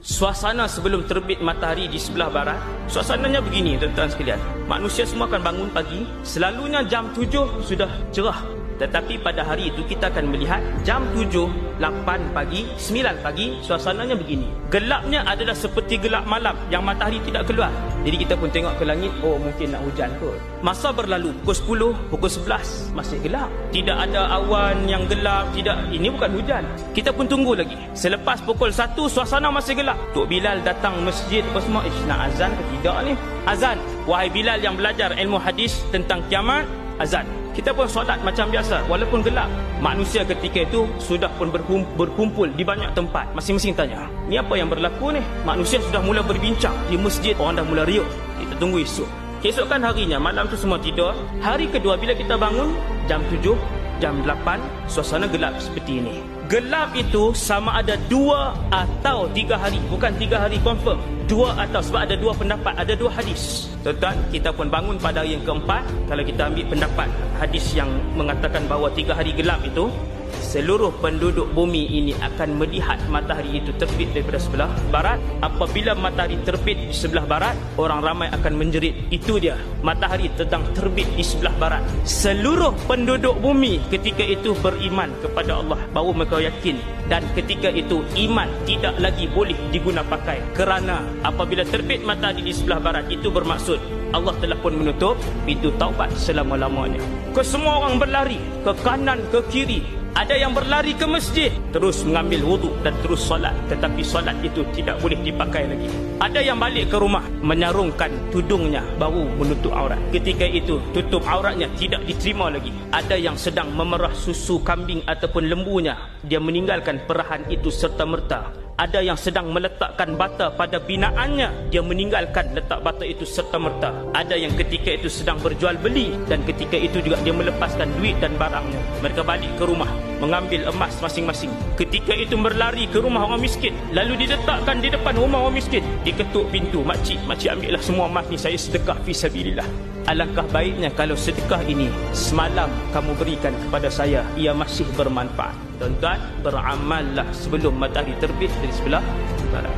Suasana sebelum terbit matahari di sebelah barat, suasananya begini tuan-tuan sekalian. Manusia semua akan bangun pagi, selalunya jam 7 sudah cerah. Tetapi pada hari itu kita akan melihat jam 7, 8 pagi, 9 pagi, suasananya begini. Gelapnya adalah seperti gelap malam yang matahari tidak keluar. Jadi kita pun tengok ke langit, oh mungkin nak hujan kot. Masa berlalu, pukul 10, pukul 11 masih gelap. Tidak ada awan yang gelap, tidak. Ini bukan hujan. Kita pun tunggu lagi. Selepas pukul 1, suasana masih gelap. Tok Bilal datang masjid apa semua, nak azan ke tidak ni? Azan. Wahai Bilal yang belajar ilmu hadis tentang kiamat, azan. Kita pun solat macam biasa walaupun gelap. Manusia ketika itu sudah pun berkumpul di banyak tempat. Masing-masing tanya, ni apa yang berlaku ni? Manusia sudah mula berbincang di masjid. Orang dah mula riuh. Kita tunggu esok. Keesokan harinya, malam tu semua tidur. Hari kedua bila kita bangun, jam 7, jam 8, suasana gelap seperti ini. Gelap itu sama ada 2 atau 3 hari. Bukan 3 hari confirm. 2 atau, sebab ada 2 pendapat, ada 2 hadis. Tuan-tuan, kita pun bangun pada hari yang keempat. Kalau kita ambil pendapat hadis yang mengatakan bahawa 3 hari gelap itu, seluruh penduduk bumi ini akan melihat matahari itu terbit daripada sebelah barat. Apabila matahari terbit di sebelah barat, orang ramai akan menjerit. Itu dia, matahari sedang terbit di sebelah barat. Seluruh penduduk bumi ketika itu beriman kepada Allah, baru mereka yakin. Dan ketika itu iman tidak lagi boleh diguna pakai, kerana apabila terbit matahari di sebelah barat, itu bermaksud Allah telah pun menutup pintu taubat selama-lamanya. Kesemua orang berlari ke kanan ke kiri. Ada yang berlari ke masjid, terus mengambil wuduk dan terus solat. Tetapi solat itu tidak boleh dipakai lagi. Ada yang balik ke rumah, menyarungkan tudungnya, baru menutup aurat. Ketika itu, tutup auratnya tidak diterima lagi. Ada yang sedang memerah susu kambing ataupun lembunya, dia meninggalkan perahan itu serta-merta. Ada yang sedang meletakkan bata pada binaannya, dia meninggalkan letak bata itu serta-merta. Ada yang ketika itu sedang berjual beli, dan ketika itu juga dia melepaskan duit dan barangnya. Mereka balik ke rumah, mengambil emas masing-masing. Ketika itu berlari ke rumah orang miskin, lalu diletakkan di depan rumah orang miskin. Diketuk pintu, makcik ambillah semua emas ni, saya sedekah fisabilillah. Alangkah baiknya kalau sedekah ini semalam kamu berikan kepada saya, ia masih bermanfaat. Tuan-tuan, beramallah sebelum matahari terbit dari sebelah barat.